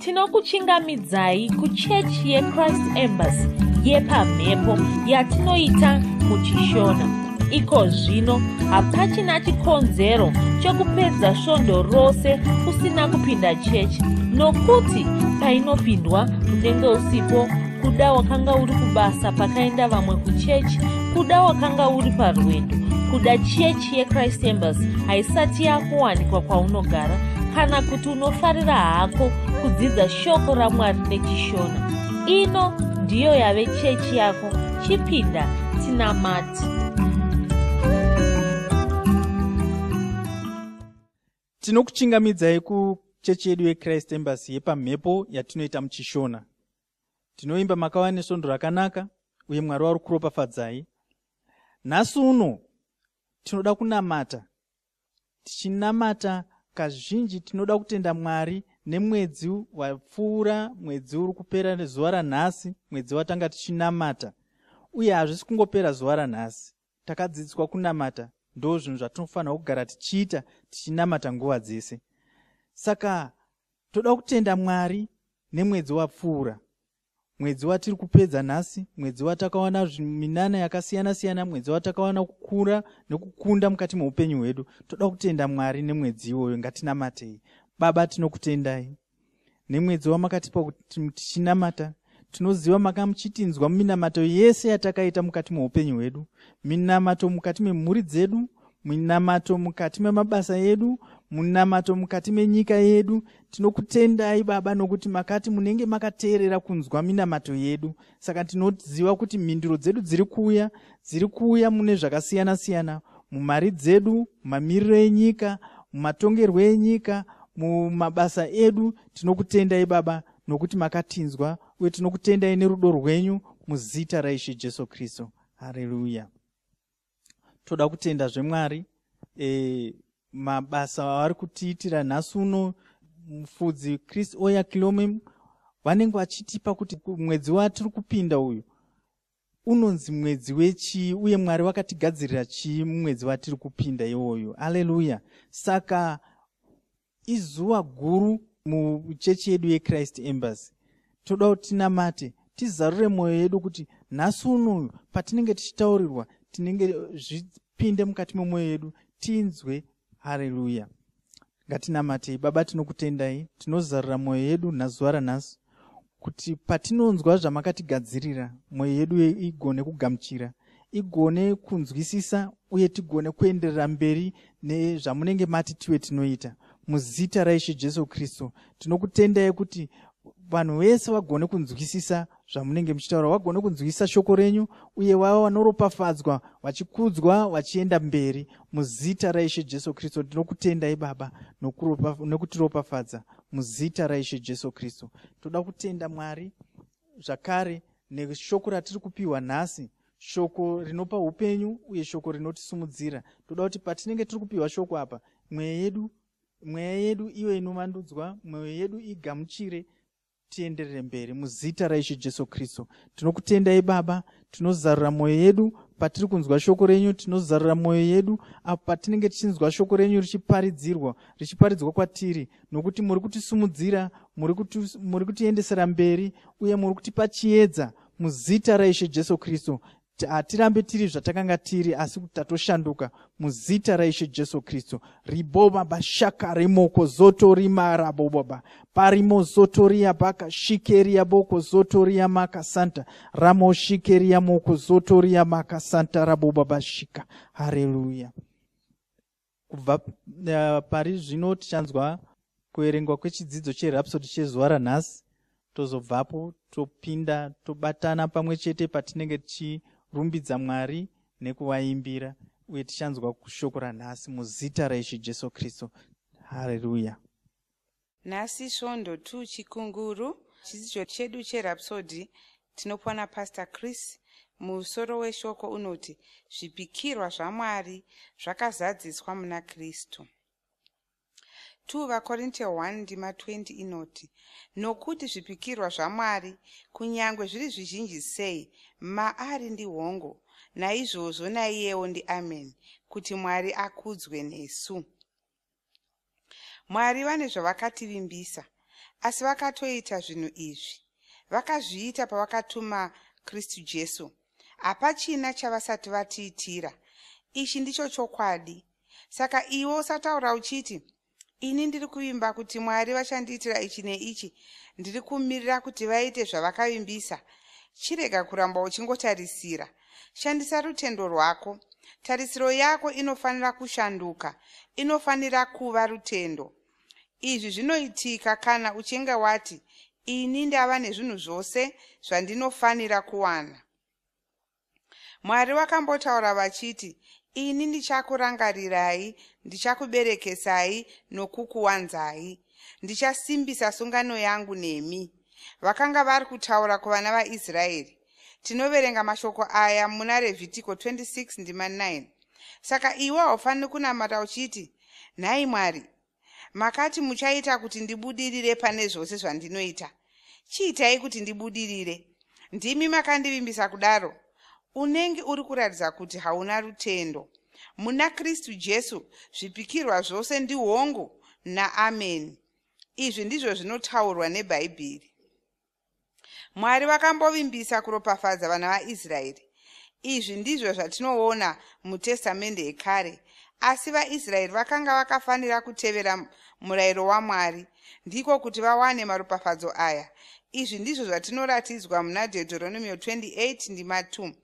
Tinokuchingamidzai kuchechi yeChrist Embassy Yepamhepo yatinoita muChishona. Iko zvino hapachina chikonzero chokupedza svondo rose usina kupinda chechi, nokuti painopindwa unenge usipo, kuda wakanga uri kubasa pakaenda vamwe kuchechi, kuda wakanga uri parwendo, kuda chechi yeChrist Embassy haisati yakuwanikwa kwaunogara, kana kuti unofarira hako kudzidza shoko raMwari neChishona. Ino ndiyo yave chechi yako. Chipinda tinamati. Tinokuchingamidzai kuchechi yedu yeChrist Embassy Yepamhepo yatinoita muChishona. Tinoimba makauya nesvondo rakanaka uye Mwari wari kuropafadzai. Nhasi uno tinoda kunamata. Tichinamata kazhinji tinoda kutenda Mwari nemwedzi wapfuura, mwedzi uri kupera nezuva ranhasi, mwedzi watanga tichinamata. Uye hazvisi kungopera zuva ranhasi. Takadzidziswa kunamata. Ndo zvinhu zvatinofanira kugara tichiita tichinamata nguva dzese. Saka toda kutenda Mwari nemwedzi wapfuura. Mwedzi watiri kupedza nhasi, mwedzi watakawana minana yakasiyana siyana, mwedzi watakawana kukura nekukunda mukati meupenyu hwedu. Toda kutenda Mwari nemwedzi iwoyo. Ngatinamatei. Baba, tinokutendai nemwedzi wamakatipa kuti tichinamata. Tinoziva makamuchitinzwa minamato yese yatakaita mukati meupenyu hwedu, minamato mukati memhuri dzedu, minamato mukati memabasa edu, minamato mukati menyika yedu. Tinokutendai Baba nokuti makati munenge makateerera kunzwa minamato yedu. Saka tinoziva kuti mhinduro dzedu dziri kuuya mune zvakasiyana siyana, mumari dzedu, mamiriro enyika, mumatongerwo enyika, mumabasa edu. Tinokutendai Baba nokuti makatinzwa, uye tinokutendai nerudo rwenyu muzita raIshe Jesu Kristu. Haleluya. Toda kutenda zvemwari mabasa avari kutiitira nhasi uno. Mufudzi Chris Oya Kilome vanenge vachitipa kuti mwedzi watiri kupinda uyu unonzi mwedzi wechi, uye Mwari wakatigadzirira chii mwedzi watiri kupinda iwoyo. Haleluya. Saka izuva guru muchechi yedu yeChrist Embassy. Toda kuti tinamate, tizarure mwoyo yedu kuti nhasi uno patinenge tichitaurirwa tinenge zvipinde mukati memwoyo yedu tinzwe. Haleluya. Ngatinamatei. Baba, tinokutendai, tinozarura mwoyo yedu nazuva ranhasi kuti patinonzwa zvamakatigadzirira mwoyo yedu igone kugamuchira, igone kunzwisisa, uye tigone kuenderera mberi nezvamunenge mati tive tinoita. Muzita raIshe Jesu Kristu tinokutendai kuti vanhu vese vagone kunzwisisa zvamunenge muchitaura, vagone kunzwisisa shoko renyu, uye vava vanoropafadzwa, vachikudzwa, vachienda mberi. Muzita raIshe Jesu Kristu tinokutendai Baba nokutiropafadza. Muzita raIshe Jesu Kristu toda kutenda Mwari zvakare neshoko ratiri kupiwa nhasi, shoko rinopa upenyu uye shoko rinotisimudzira. Toda kuti patinenge tiri kupiwa shoko apa, mweya yedu iwe inomandudzwa, mweya yedu igamuchire, tienderere mberi. Muzita raIshe Jesu Kristu tinokutendai Baba. Tinozarura mwoyo yedu patiri kunzwa shoko renyu, tinozarura mwoyo yedu apo patinenge tichinzwa shoko renyu richiparidzwa kwatiri, nokuti muri kutisumudzira, muri kutiendesera mberi, uye muri kutipa chiedza. Muzita raIshe Jesu Kristu hatirambe tiri zvatakanga tiri, asi kuti tatoshanduka. Muzita raIshe Jesu Kristu. Riboba bashaka remoko zotori maraboba parimo zotoria baka shikeria boko zotoria maka santa ramo shikeria moko zotoria maka santa raboba bashika. Haleluya. Kubva pari zvino tichanzwa kuerengwa kwechidzidzo cherhapsodi chezuva ranhasi, tozobvapo topinda tobatana pamwe chete patinenge tichirumbidza Mwari nekuvaimbira, uye tichanzwa kushoko ranhasi muzita raIshe Jesu Kristu. Haleluya. Nhasi svondo 2 chikunguru, chidzidzo chedu cherhapsodi tinopiwa naPastor Chris. Musoro weshoko unoti zvipikirwa zvaMwari zvakazadziswa muna Kristu. 2 vaKorinte 1:20 inoti, nokuti zvipikirwa zvaMwari kunyange zviri zvizhinji sei, maari ndi hongo, naizvozvo naiyewo ndi amen, kuti Mwari akudzwe nesu. Mwari vane zvavakativimbisa, asi vakatoita zvinhu izvi. Vakazviita pavakatuma Kristu Jesu. Hapachina chavasati vatiitira. Ichi ndicho chokwadi. Saka iwe usataura uchiti, ini ndiri kuvimba kuti Mwari vachandiitira ichi neichi, ndiri kumirira kuti vaite zvavakavimbisa. Chirega kuramba uchingotarisira. Shandisa rutendo rwako. Tarisiro yako inofanira kushanduka. Inofanira kuva rutendo. Izvi zvinoitika kana uchinge wati, ini ndava nezvinhu zvose zvandinofanira kuwana. Mwari vakambotaura vachiti, ini ndichakurangarirai, ndichakuberekesai nokukuwanzai. Ndichasimbisa sungano yangu nemi. Vakanga vari kutaura kuvana vaIsraeri. Tinoverenga mashoko aya muna Revhitiko 26:9. Saka iwe haufaniri kunamata uchiti, nhai Mwari, makati muchaita kuti ndibudirire pane zvose zvandinoita. Chiitai kuti ndibudirire. Ndimi makandivimbisa kudaro. Unenge uri kuratidza kuti hauna rutendo. Muna Kristu Jesu zvipikirwa zvose ndihongu naameni. Izvi ndizvo zvinotaurwa neBhaibheri. Mwari vakambovimbisa kuropafadza vana vaIsraeri. Izvi ndizvo zvatinoona muTestamende yekare. Asi vaIsraeri vakanga vakafanira kutevera murayiro waMwari, ndiko kuti vawane maropafadzo aya. Izvi ndizvo zvatinoratidzwa muna Deuteronomy 28:2.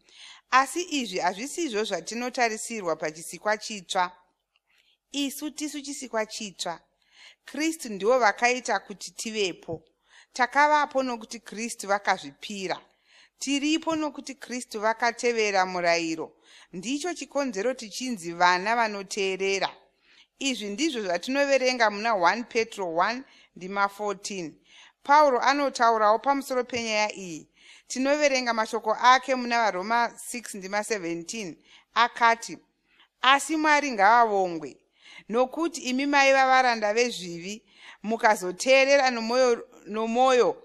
Asi izvi hazvisizvo zvatinotarisirwa pachisikwa chitsva. Isu tisu chisikwa chitsva. Kristu ndivo vakaita kuti tivepo. Takavapo nokuti Kristu vakazvipira. Tiripo nokuti Kristu vakatevera murayiro. Ndicho chikonzero tichinzi vana vanoteerera. Izvi ndizvo zvatinoverenga muna 1 Petro 1:14. Pauro anotaurawo pamusoro penyaya iyi. Tinoverenga mashoko ake muna vaRoma 6:17. Akati, asi Mwari ngavavongwe, nokuti imi maiva varanda vezvivi, mukazoteerera nomoyo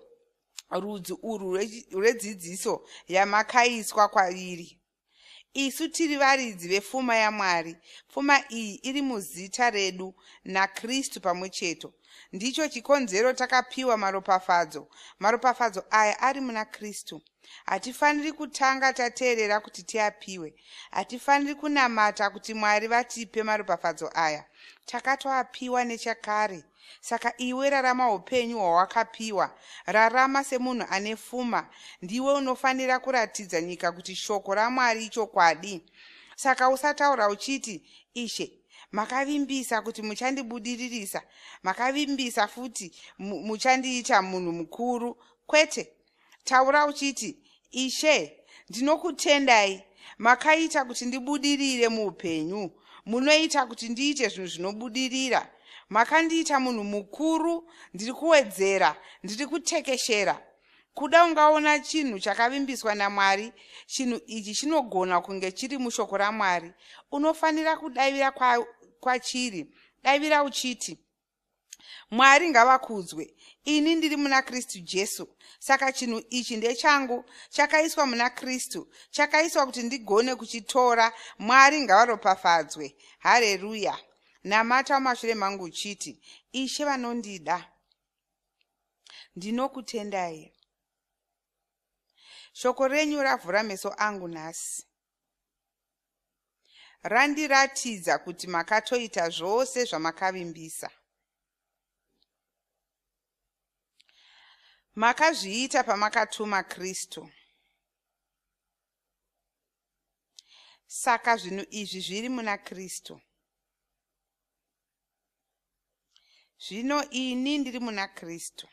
rudzi urwu rwedzidziso yamakaiswa kwairi. Isu tiri varidzi vepfuma yaMwari. Pfuma iyi iri muzita redu naKristu pamwe cheto. Ndicho chikonzero takapiwa maropafadzo. Maropafadzo aya ari muna Kristu. Hatifaniri kutanga tateerera kuti tiapiwe. Hatifaniri kunamata kuti Mwari vatipe maropafadzo aya. Takatoapiwa nechakare. Saka iwe rarama upenyu hwawakapiwa. Rarama semunhu ane pfuma. Ndiwe unofanira kuratidza nyika kuti shoko raMwari ichokwadi. Saka usataura uchiti, Ishe, makavimbisa kuti muchandibudiririsa. Makavimbisa futi muchandiita munhu mukuru. Kwete, taura uchiti, Ishe, ndinokutendai. Makaita kuti ndibudirire muupenyu. Munoita kuti ndiite zvinhu zvinobudirira. Makandiita munhu mukuru, ndiri kuwedzera, ndiri kutekeshera. Kuda ungaona chinhu chakavimbiswa naMwari, chinhu ichi chinogona kunge chiri mushoko raMwari. Unofanira kudavira kwachiri. Davira uchiti, Mwari ngavakudzwe. Ini ndiri muna Kristu Jesu. Saka chinhu ichi ndechangu, chakaiswa muna Kristu, chakaiswa kuti ndigone kuchitora. Mwari ngavaropafadzwe. Haleluya. Namata mumashure mangu uchiti, Ishe vanondida, ndinokutendai. Shoko renyu ravhura meso angu nhasi. Randiratidza kuti makatoita zvose zvamakavimbisa. Makazviita pamakatuma Kristu. Saka zvinhu izvi zviri muna Kristu. Zvino ini ndiri muna Kristu.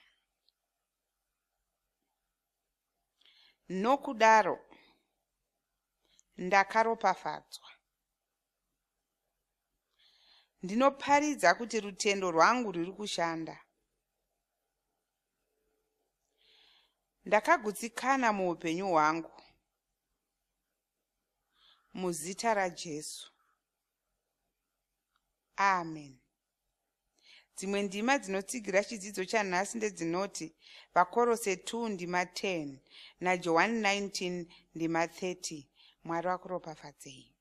Nokudaro ndakaropafadzwa. Ndinoparidza kuti rutendo rwangu ruri kushanda. Ndakagutsikana muupenyu hwangu. Muzita raJesu. Amen. Dzimwe ndima dzinotsigira chidzidzo chanhasi ndedzinoti vaKorose 2:10 naJohani 19:30. Mwari wakuropafadzei.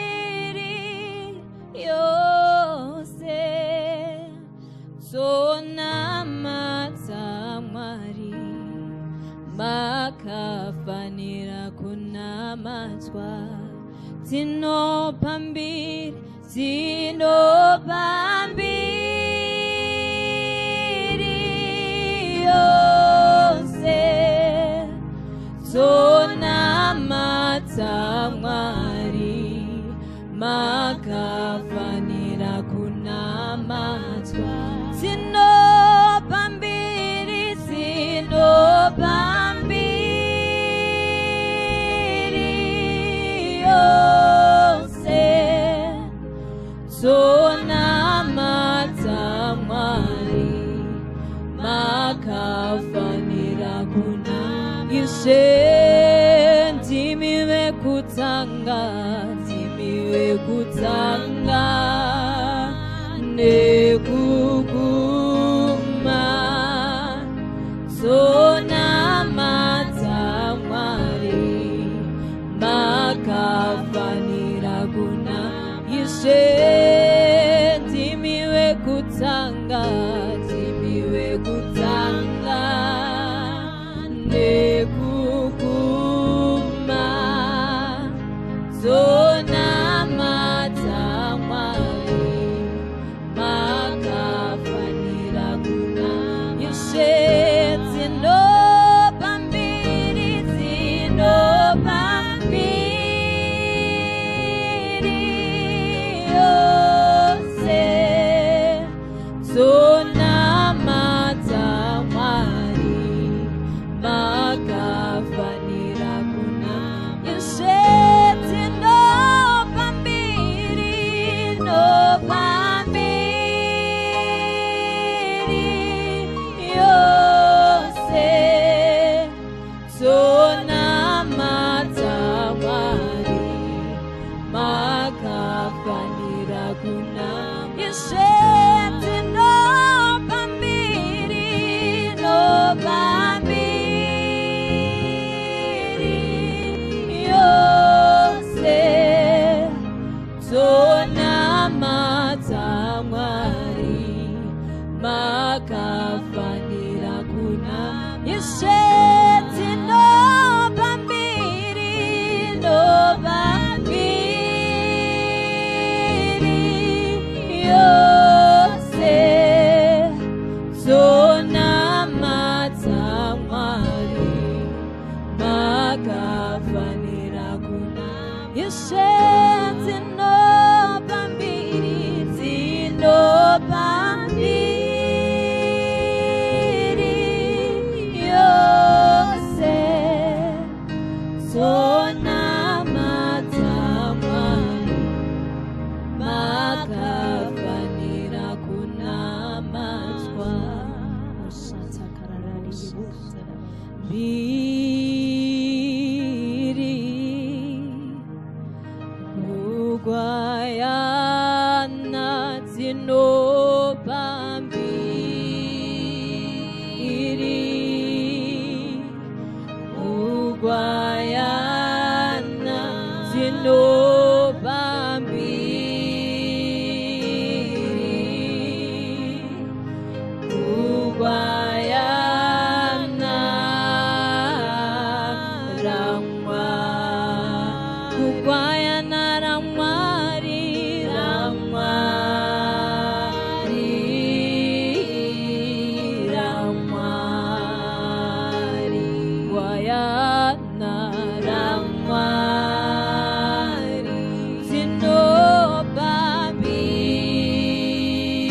tinopambiri yose sonamata Mwari makafanira kunamatwa tinopambiri yose sonamata Mwari makafanira kunamatwa tinopambiri yose sonamata Mwari makafanira kuna ndimiwe kutanga nekuguma sonamata Mwari makafanira kuna ndimiwe kutanga nekuguma sonamata Mwari makafanira kuna tinopambiri yose sonamata Mwari makafanira kuna makafanira kuna yose sonamata Mwari makafanira kuna Ugwayana tinopambiri Ugwayana tinopambiri Ugwayana ramwa Ugwayana ramwari Ugwayana ramwari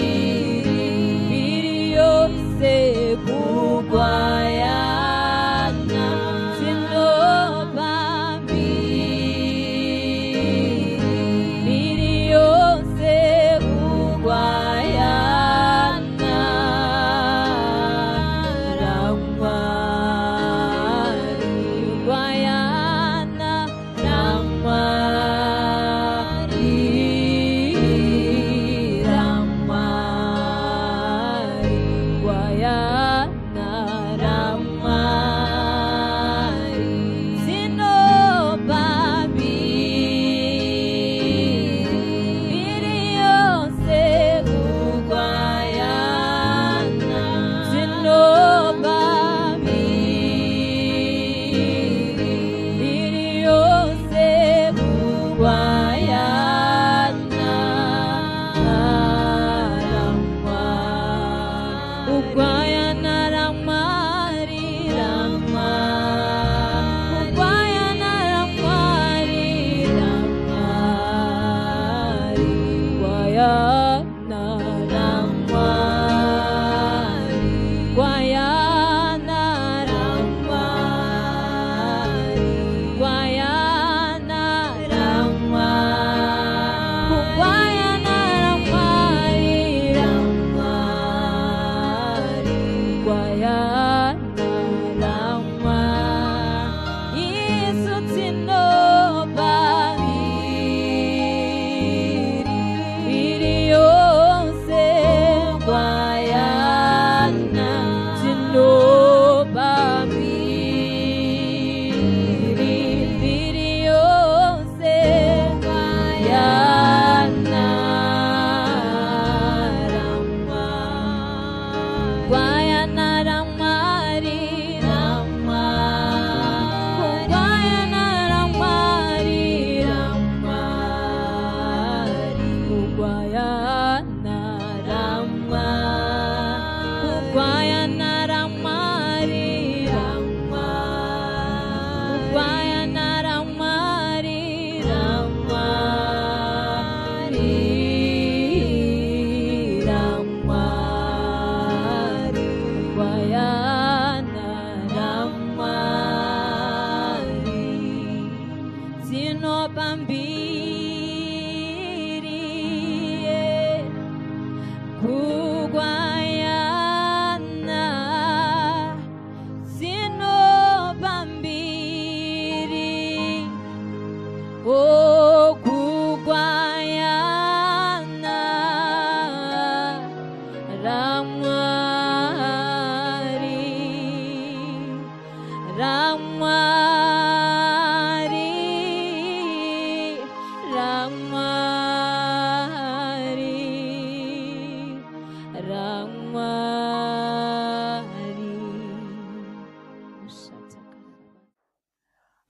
tinopambiri yose Ugwayana tinopambiri yose Ugwayana ramwari Ugwayana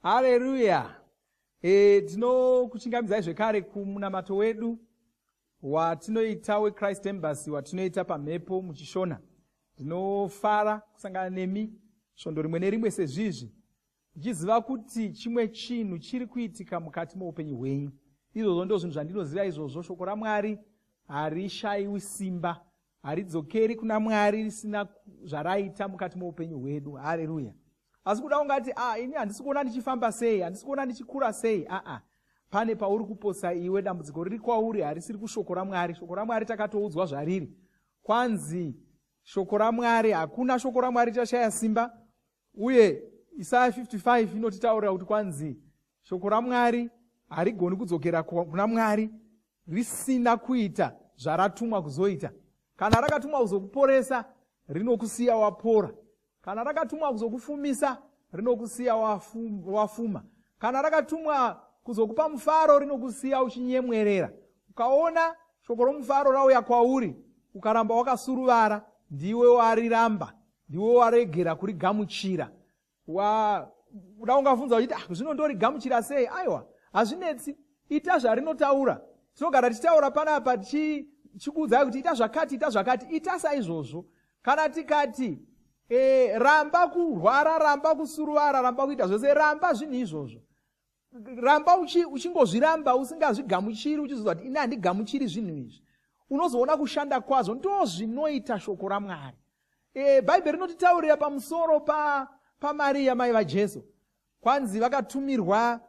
Haleluya. Tinokuchingamidzai zvekare kumunamato wedu watinoita weChrist Embassy watinoita paMhepo muchishona. Ndinofara kusangana nemi svondo rimwe nerimwe sezvizvi, ndichiziva kuti chimwe chinhu chiri kuitika mukati muupenyu hwenyu. Izvozvo ndizvo zvinhu zvandinoziva izvozvo. Shoko raMwari harishayiwi simba, haridzokeri kuna Mwari risina zvaraita mukati muupenyu hwedu. Haleluya. Asi kuda ungati ini handisi kuona ndichifamba sei, handisi kuona ndichikura sei. Pane pauri kuposa iwe, dambudziko riri kwauri harisiri kushoko raMwari. Shoko raMwari takatoudzwa zvariri. Kwanzi shoko raMwari, hakuna shoko raMwari chashaya simba. Uye Isaya 55 inotitaurira kuti kwanzi shoko raMwari harigoni kudzokera kuna Mwari risina kuita zvaratumwa kuzoita. Kana rakatumwa kuzokuporesa, rinokusiya wapora. Kana rakatumwa kuzokufumisa, rinokusiya wafuma. Kana rakatumwa kuzokupa mufaro, rinokusiya uchinyemwerera. Ukaona shoko romufaro rauya kwauri, ukaramba wakasuruvara, ndiwe wariramba, ndiwe waregera kurigamuchira. Uda ungabvunza uchiti zvino ndorigamuchira sei? Aiwa, hazvinetsi, ita zvarinotaura. Tinogara tichitaura panapa tichikuudzai kuti ita zvakati, ita zvakati, ita saizvozvo. Kana tikati ramba kurwara, ramba kusuruvara, ramba kuita zvose, ramba zvinhu izvozvo. Ramba uchingozviramba usingazvigamuchiri, uchiziva kuti ini handigamuchiri zvinhu izvi. Unozoona kushanda kwazvo, ndo zvinoita shoko raMwari. Bhaibheri rinotitaurira pamusoro paMaria mai vaJesu. Kwanzi vakatumirwa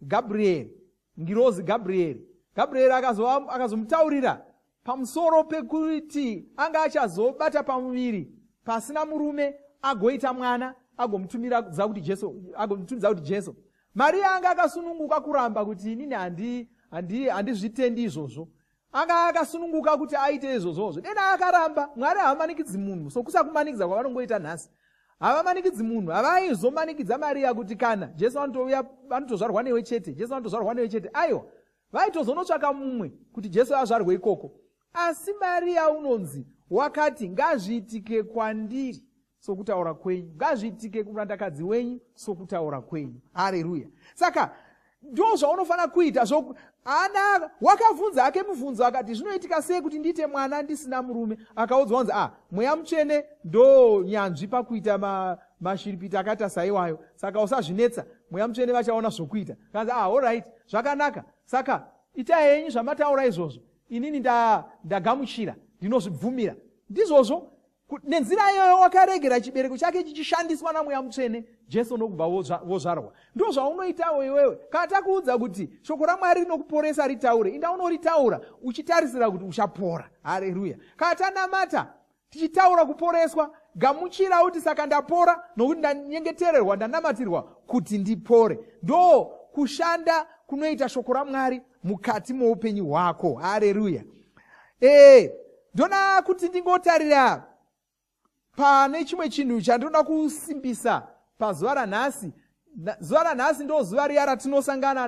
Gabrieri, ngirozi Gabrieri. Gabrieri akazomutaurira pamusoro pekuti anga achazobata pamuviri pasina murume agoita mwana agomutumidza kuti Jesu. Maria anga akasununguka kuramba kuti inini handizvitendi izvozvo. Anga akasununguka kuti aite izvozvozvo. Dena akaramba. Mwari havamanikidzi munhu sokusakumanikidza kwavanongoita nhasi. Havamanikidzi munhu, havaizomanikidza Maria kuti kana Jesu vanotozvarwa newe chete, Jesu vanotozvarwa newe chete. Aiwa, vaitozonotsvaka mumwe kuti Jesu azvarwe ikoko. Asi Maria unonzi wakati ngazviitike kwandiri sokutaura kwenyu, ngazviitike kumurandakadzi wenyu sokutaura kwenyu. Haleluya. Saka ndo zvaunofana kuita. Ana wakabvunza hake mubvunzo akati zvinoitika sei kuti ndiite mwana ndisina murume? Akaudzwa kunzi mweya mutsvene ndo nyanzvi pakuita mashiripiti akaita saiwayo. Saka usazvinetsa, mweya mutsvene vachaona zvokuita. Kanzi alright, zvakanaka. Saka itai henyu zvamataura izvozvo. Inini ndagamuchira, ndinozvibvumira. Ndizvozvo nenzira iyoyo wakaregera chibereko chake chichishandiswa namweya mutsvene, Jesu nokubva wozvarwa. Ndo zvaunoitawo iwewe. Kana takuudza kuti shoko raMwari rinokuporesa ritaure, inda unoritaura uchitarisira kuti uchapora. Haleluya. Kana tanamata tichitaura kuporeswa, gamuchira uti saka ndapora nokuti ndanyengetererwa, ndanamatirwa kuti ndipore. Ndo kushanda kunoita shoko raMwari mukati muupenyu hwako. Haleluya. Ndona kuti ndingotarira pane chimwe chinhu chandinoda kusimbisa pazuva ranhasi. Zuva ranhasi ndo zuva riya ratinosangana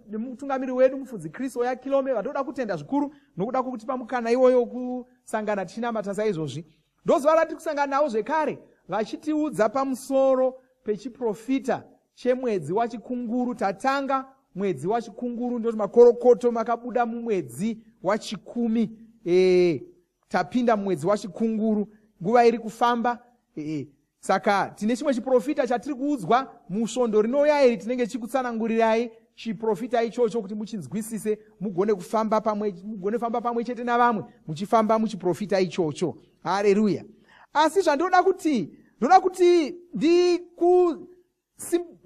nemutungamiri wedu mufudzi Kristo yakilome, vatoda kutenda zvikuru nokuda kuti pamukana iwoyo kusangana tichinamata saizvozvi. Ndo zuva ratiri kusangana nawo zvekare vachitiudza pamusoro pechiprofita chemwedzi wachikunguru. Tatanga mwedzi wachikunguru, ndoti makorokoto makabuda mumwedzi wachikumi. Tapinda mumwedzi wachikunguru, nguva iri kufamba. Saka tine chimwe chiprofita chatiri kuudzwa musvondo rinouya iri tinenge chikutsanangurirai chiprofita ichocho kuti muchinzwisise, mugone famba pamwe chete navamwe muchifamba muchiprofita ichocho. Haleluya. Asi zvandoda kuti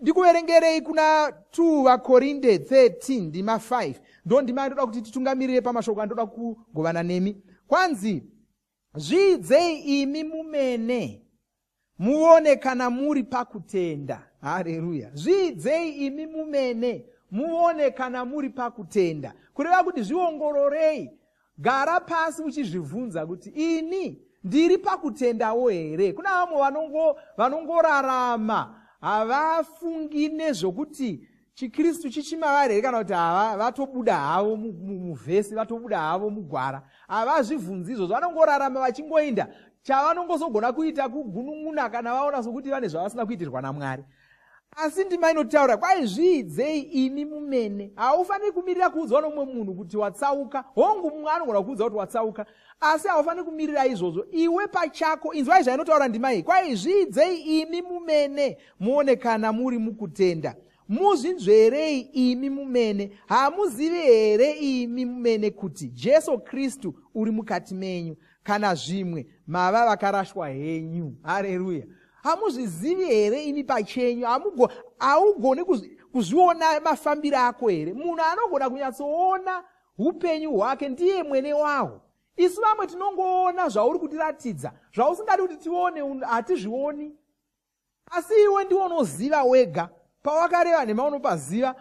ndikuverengerei kuna 2 vakorinde 13 ndima 5. ndo ndima ndoda kuti titungamirire pamashoko andoda kugovana nemi. Kwanzi, zvidzei imi mumene muone kana muri pakutenda. Haleluya. Zvidzei imi mumene muone kana muri pakutenda. Kureva kuti zviongororei, gara pasi uchizvibvunza kuti ini ndiri pakutendawo here. Kuna vamwe vanongorarama havafungi nezvokuti chiKristu chichimavari here, kana kuti vatobuda havo muvhesi, vatobuda havo mugwara. Havazvibvunzi izvozvo, vanongorarama vachingoinda chavanongozogona kuita kugunun'una kana vaona sokuti vane zvavasina kuitirwa naMwari. Asi ndima inotaura, kwai zvidzei imi mumene. Haufaniri kumirira kuudzwa nomumwe munhu kuti watsauka. Hongu mumwe anogona kuudza kuti watsauka, asi haufaniri kumirira izvozvo. Iwe pachako, inzwai zvainotaura ndima iyi. Kwai zvidzei imi mumene muone kana muri mukutenda. Muzvinzverei imi mumene. Hamuzivi here imi mumene kuti Jesu Kristu uri mukati menyu, kana zvimwe mava vakarashwa henyu. Haleluya. Hamuzvizivi here imi pachenyu. Haugoni kuzviona mafambiro ako here. Munhu anogona kunyatsoona upenyu hwake ndiye mwene wawo. Isu vamwe tinongoona zvauri kutiratidza, zvausingadi kuti tione hatizvioni. Asi iwe ndiwe unoziva wega. Pawakareva nhema unopaziva.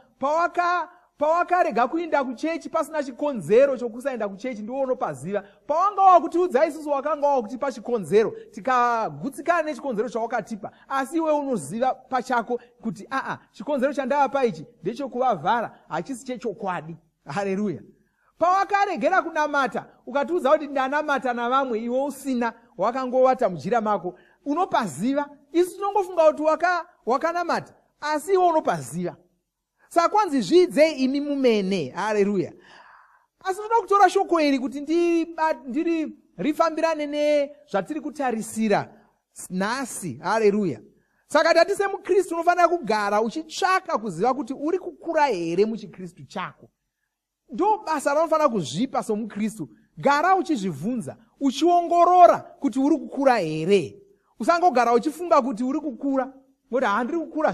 Pawakarega kuenda kuchechi pasina chikonzero chokusaenda kuchechi ndiwe unopaziva. Pawanga wakutiudza isusu wakanga wakutipa chikonzero, tikagutsikana nechikonzero chawakatipa, asi iwe unoziva pachako kuti chikonzero chandavapa ichi ndechokuvavhara, hachisi chechokwadi. Haleluya. Pawakaregera kunamata, ukatiudza kuti ndanamata navamwe, iwe usina, wakangovata mujira mako, unopaziva. Isu tinongofunga kuti wakanamata, asi iwe unopaziva. Saka kwanzi zvidzei imi mumene. Haleluya. Asi ndoda kutora shoko iri kuti rifambirane nezvatiri kutarisira nhasi. Haleluya. Saka tati semuKristu unofanira kugara uchitsvaka kuziva kuti uri kukura here muchiKristu chako. Ndo basa raunofanira kuzvipa somuKristu. Gara uchizvibvunza, uchiongorora kuti uri kukura here. Usangogara uchifunga kuti uri kukura. Ngoti handiri kukura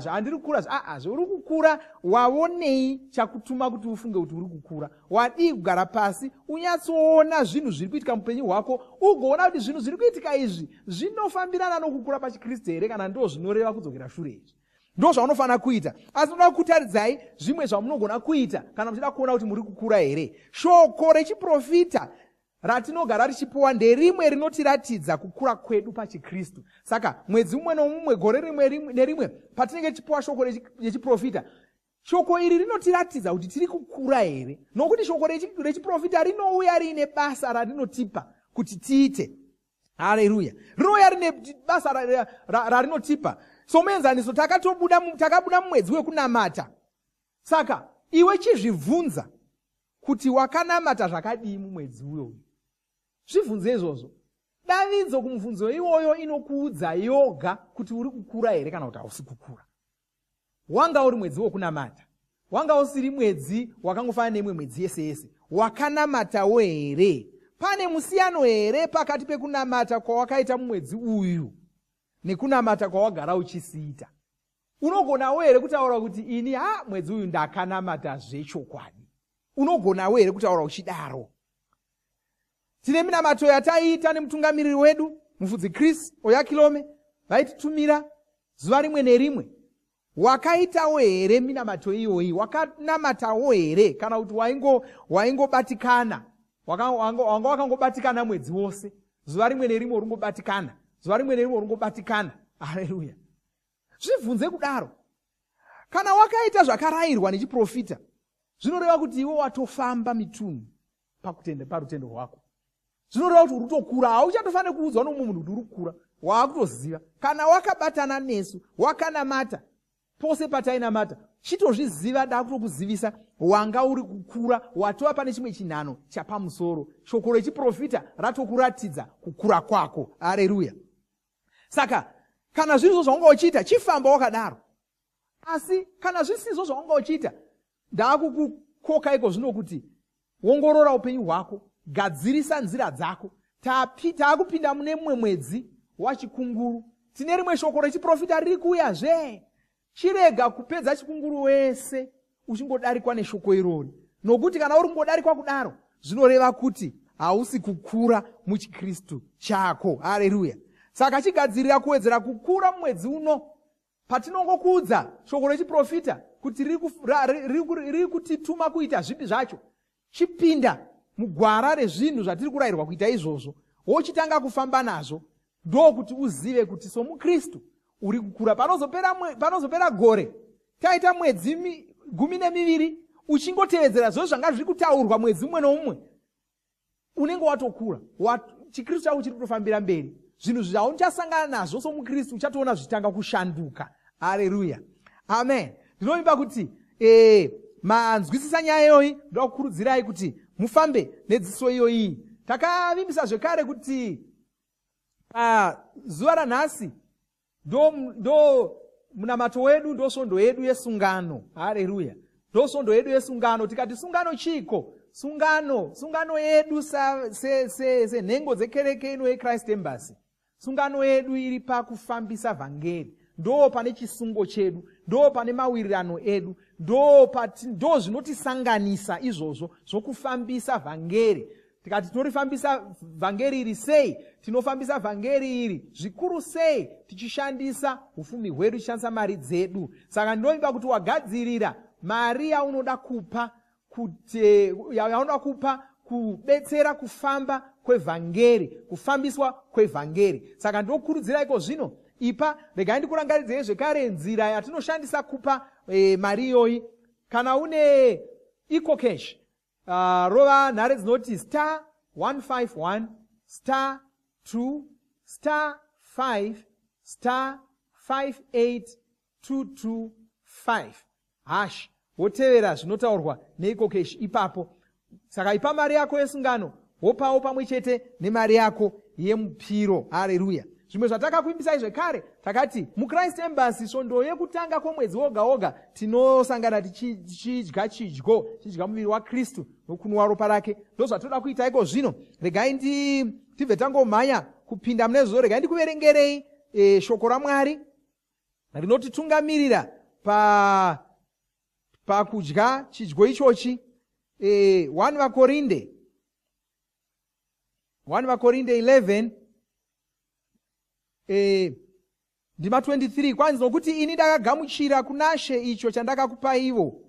zvauri kukura. Wawonei chakutuma kuti ufunge kuti uri kukura? Wadii kugara pasi unyatsoona zvinhu zviri kuitika mupenyu hwako, ugoona kuti zvinhu zviri kuitika izvi zvinofambirana nokukura pachiKristu here, kana ndo zvinoreva kudzokera shure izvi. Ndo zvaunofanira kuita. Asi ndoda kutaridzai zvimwe zvamunogona kuita kana muchida kuona kuti muri kukura here. Shoko rechiprofita ratinogara richipuwa nderimwe rinotiratidza kukura kwedu pachiKristu. Saka mwedzi umwe nomumwe, gore rimwe nerimwe, patinenge tichipuwa shoko rechiprofita, shoko iri rinotiratidza kuti tiri kukura here. Nokuti shoko rechiprofita rinouya riine basa rarinotipa kuti tiite. Haleluya. Rinouya riine basa rarinotipa. Somuenzaniso, takabuda mumwedzi wekunamata. Saka iwe chizvibvunza kuti wakanamata zvakadii mumwedzi uyoyo. Zvibvunze izvozvo. Davidzo kumubvunzo iwoyo inokuudza yoga kuti uri kukura here kana kuti hausi kukura. Wanga uri mwedzi wokunamata, wanga usiri mwedzi wakangofanana nemwe mwedzi yese yese, wakanamatawo here? Pane musiyano here pakati pekunamata kwawakaita mumwedzi uyu nekunamata kwawagara uchisiita? Unogonawo here kutaura kuti ini mwedzi uyu ndakanamata zvechokwadi? Unogonawo here kutaura uchidaro? Tine minamato yataiita nemutungamiriri wedu mufudzi Chris Oyakilome, vaititumira zuva rimwe nerimwe. Wakaitawo here minamato iyoyi? Wakanamatawo here kana kuti waingobatikana? Wanga wakangobatikana mwedzi wose, zuva rimwe nerimwe uringobatikana, zuva rimwe nerimwe uringobatikana. Haleluya. Zvibvunze kudaro. Kana wakaita zvakarayirwa nechiprofita, zvinoreva kuti iwe watofamba mitunhu parutendo rwako. Zvinoreva kuti uri kutokura. Hauchatofanira kuudzwa nomumwe munhu kuti uri kukura, waakutoziva. Kana wakabatana nesu, wakanamata, pose patainamata, chitozviziva, dakutokuzivisa wanga uri kukura, watova pane chimwe chinhano chapamusoro. Shoko rechiprofita ratokuratidza kukura kwako. Haleluya. Saka kana zvirizvo zvawanga uchiita, chifamba wakadaro. Asi kana zvisizvo zvawanga uchiita, ndakukukoka iko zvino kuti ongorora upenyu hwako, gadzirisa nzira dzako. Taakupinda mune mumwe mwedzi wachikunguru. Tine rimwe shoko rechiprofita riri kuuyazve. chirega kupedza chikunguru wese uchingodarikwa neshoko irori, nokuti kana uri kungodarikwa kudaro zvinoreva kuti hausi kukura muchikristu chako. Haleluya. Saka chigadzirira kuwedzera kukura mumwedzi uno, patinongokuudza shoko rechiprofita kuti riri kutituma kuita zvipi zvacho, chipinda mugwara rezvinhu zvatiri kurayirwa kuita izvozvo, wochitanga kufamba nazvo, ndokuti uzive kuti somukristu uri kukura. Panozopera gore taita mwedzi 12 uchingotevedzera zvose zvanga zviri kutaurwa mwedzi umwe noumwe, unenge watokura, chikristu chako chiri kutofambira mberi. Zvinhu zvauchasangana nazvo somukristu uchatoona zvichitanga kushanduka. Haleluya. Amen. Ndinovimba kuti manzwisisa nyaya iyoyi, ndoda kukurudzirai kuti mufambe nedziso iyoyi. Takavimbisa zvekare kuti zuva ranhasi ndo munamato wedu, ndo svondo yedu yesungano. Haleluya. Ndo svondo yedu yesungano. Tikati sungano chiko? Sungano yedu senhengo dzekereke ino yeChrist Embassy. Sungano yedu iri pakufambisa vhangeri. Ndo pane chisungo chedu, ndo pane mawirirano edu, ndo zvinotisanganisa izvozvo zvokufambisa vhangeri. Tikati tinorifambisa vhangeri iri sei? Tinofambisa vhangeri iri zvikuru sei? Tichishandisa ufumi hwedu, tichishandisa mari dzedu. Saka ndinovimba kuti wagadzirira mari yaunoda kupa, yaunoda kupa kubetsera kufamba kwevhangeri, kufambiswa kwevhangeri. Saka ndinokurudziraiko zvino, ipa regai ndikurangaridzei zvekare nzira yatinoshandisa kupa mari iyoyi. Kana une ecocash, rova nhare dzinoti *151 *2 *5 *58225 hash, wotevera zvinotaurwa neecocash ipapo. Saka ipa mari yako yesungano, wopawo pamwe chete nemari yako yemupiro. Haleluya. Zvimwe zvatakakuimbisai zvekare, takati muChrist Embassy svondo yekutanga kwomwedzi woga woga tinosangana tichidya chidya muviri waKristu nokunwa ropa rake. Ndo zvatoda kuita iko zvino. Regai tibve tangomhanya kupinda mune zvo. Regai ndikuverengerei shoko raMwari rinotitungamirira pakudya chidyo ichochi. 1 Vakorinde 11 ndima 23, kwanzi nokuti ini ndakagamuchira kunashe icho chandakakupaivo,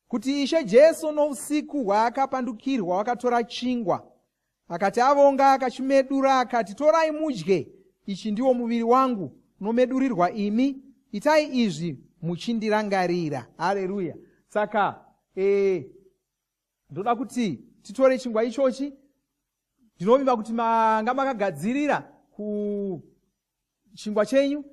kuti Ishe Jesu nousiku hwaakapandukirwa wakatora chingwa, akati avonga akachimedura, akati, torai mudye, ichi ndiwo muviri wangu unomedurirwa imi, itai izvi muchindirangarira. Haleluya. Saka ndoda kuti titore chingwa ichochi. Ndinovimba kuti manga makagadzirira chingwa chenyu,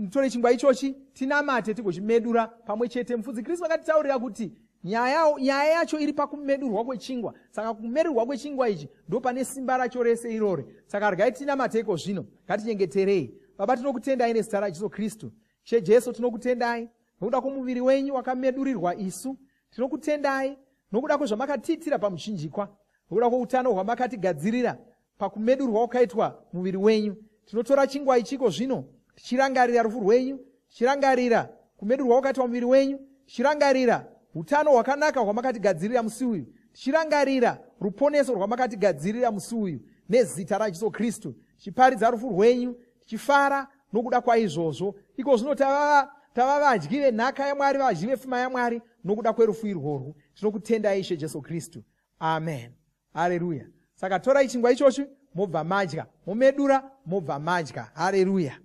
titore chingwa ichochi tinamate tigochimedura pamwe chete. Mufudzi Kristu akatitaurira kuti nyaya yacho iri pakumedurwa kwechingwa. Saka kumedurwa kwechingwa ichi ndo pane simba racho rese irore. Saka regai tinamateko zvino, ngatichengeterei. Baba, tinokutendai nezita raJesu Kristu. She Jesu, tinokutendai nokuda kwomuviri wenyu wakamedurirwa isu. Tinokutendai nokuda kwezvamakatitira pamuchinjikwa, nokuda kwoutano hwamakatigadzirira pakumedurwa kwakaitwa muviri wenyu. Tinotora chingwa ichiko zvino, tichirangarira rufu rwenyu, tichirangarira kumedurwa kwakaitwa muviri wenyu, tichirangarira utano hwakanaka hwamakatigadzirira musi uyu, tichirangarira ruponeso rwamakatigadzirira musi uyu. Nezita raJesu Kristu tichiparidza rufu rwenyu, tichifara nokuda kwaizvozvo. Iko zvino tava vadyi venhaka yaMwari, vadyi vepfuma yaMwari nokuda kwerufu irworwu. Tinokutendai Ishe Jesu Kristu. Amen. Haleluya. Saka torai chingwa ichochi mobva madya, momedura mobva madya. Haleluya.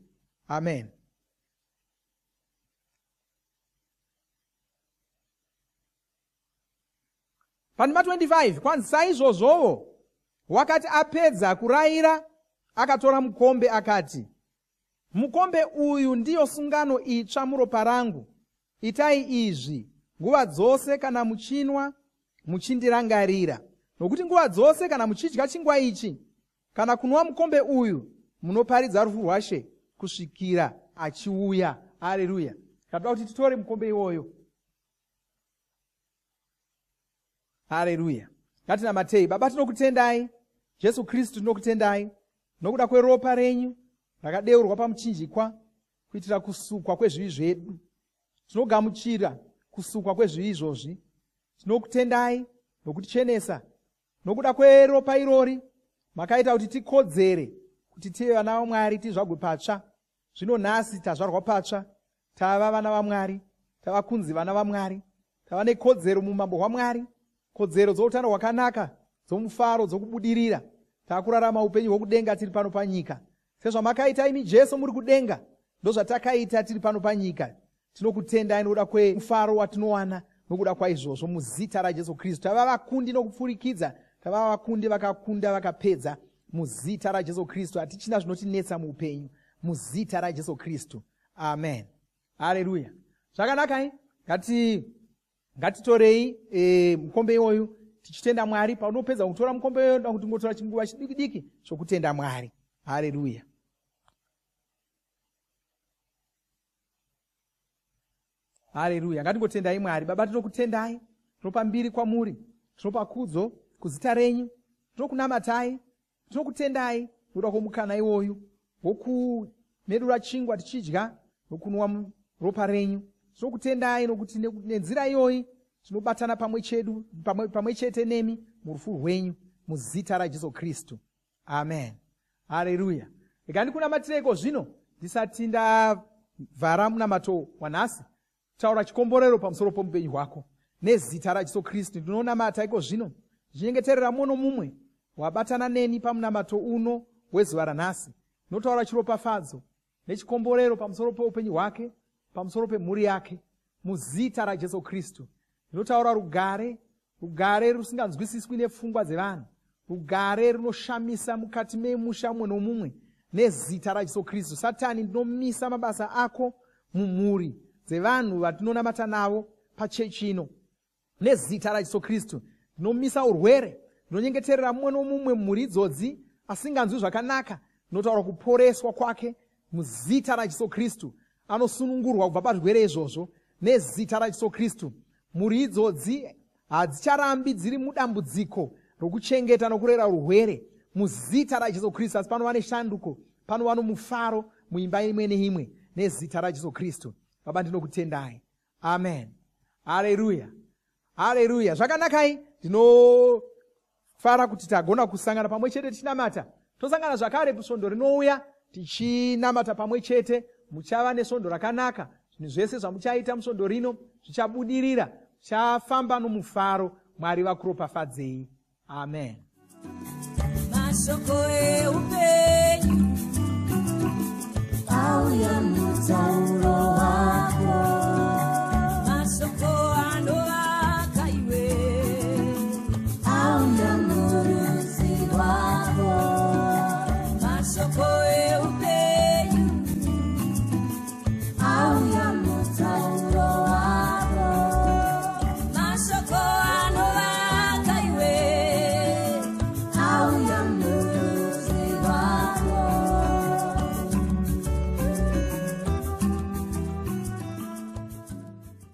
Amen. Pandima 25, kwanzi saizvozvowo wakati apedza kurayira, akatora mukombe akati, mukombe uyu ndiyo sungano itsva muropa rangu, itai izvi nguva dzose kana muchinwa muchindirangarira. Nokuti nguva dzose kana muchidya chingwa ichi kana kunwa mukombe uyu munoparidza rufu rwaShe kusvikira achiuya. Haleluya. Katoda kuti titore mukombe iwoyo. Haleluya. Ngatinamatei. Baba, tinokutendai. Jesu Kristu, tinokutendai nokuda kweropa renyu rakadeurwa pamuchinjikwa kuitira kusukwa kwezvivi zvedu. tinogamuchira kusukwa kwezvivi izvozvi. Tinokutendai nokutichenesa nokuda kweropa irori makaita kuti tikodzere kuti tive vana vaMwari tizvagwe patsva. Zvino nhasi tazvarwa patsva, tava vana vaMwari, tava kunzi vana vaMwari, tava nekodzero mumambo hwaMwari, kodzero dzoutano hwakanaka, dzomufaro, dzokubudirira. Takurarama upenyu hwokudenga tiri pano panyika. Sezvamakaita imi Jesu muri kudenga, ndozvatakaita tiri pano panyika. Tinokutendai nokuda kwemufaro watinowana nokuda kwaizvozvo muzita raJesu Kristu. Tava vakundi nokupfurikidza, tava vakundi vakakunda vakapedza muzita raJesu Kristu. Hatichina zvinotinetsa muupenyu muzita raJesu Kristu. Amen. Haleluya. Zvakanaka, ngatitorei mukombe iwoyu tichitenda Mwari. Paunopedza kutora mukombe iwoyu kuti ngotora chinguva chidiki chokutenda Mwari. Haleluya. Haleluya. Ngatingotendai Mwari. Baba, tinokutendai, tinopa mbiri kwamuri, tinopa kudzo kuzita renyu, tinokunamatai, tinokutendai nokuda kwomukana iwoyu wokumedura chingwa tichidya nokunwa ropa renyu. Tinokutendai nokuti nenzira iyoyi tinobatana pamwe chete nemi murufu rwenyu muzita raJesu Kristu. Amen. Haleluya. Rega ndikunamatireko zvino ndisati ndavhara munamato wanhasi, taura chikomborero pamusoro pomupenyu hwako nezita raJesu Kristu. Ndinonamata iko zvino ndichinyengeterera mumwe nomumwe wabatana neni pamunamato uno wezuva ranhasi. Ndinotaura chiropafadzo nechikomborero pamusoro peupenyu hwake, pamusoro pemhuri yake muzita raJesu Kristu. Ndinotaura rugare rusinganzwisiswi nepfungwa dzevanhu, rugare runoshamisa mukati memusha mumwe nomumwe nezita raJesu Kristu. Satani, ndinomisa mabasa ako mumhuri dzevanhu vatinonamata navo pachechi ino nezita raJesu Kristu. Ndinomisa urwere, ndinonyengeterera mumwe nomumwe mumhuri idzodzi asinganzwi zvakanaka. Ndinotaura kuporeswa kwake muzita raJesu Kristu. Anosunungurwa kubva pazvirwere izvozvo nezita raJesu Kristu. Mhuri idzodzi hadzicharambi dziri mudambudziko rokuchengeta nokurera urwere muzita raJesu Kristu, asi panova neshanduko, panova nomufaro muimba imwe neimwe nezita raJesu Kristu. Baba, ndinokutendai. Amen. Haleluya. Haleluya. Zvakanakai, ndinofara kuti tagona kusangana pamwe chete tichinamata. Tosangana zvakare pasvondo rinouya tichinamata pamwe chete. Muchava nesvondo rakanaka. Zvinhu zvese zvamuchaita musvondo rino zvichabudirira, zvichafamba nomufaro. Mwari vakuropafadzei. Amen. Mashoko eupenyu auya mutauro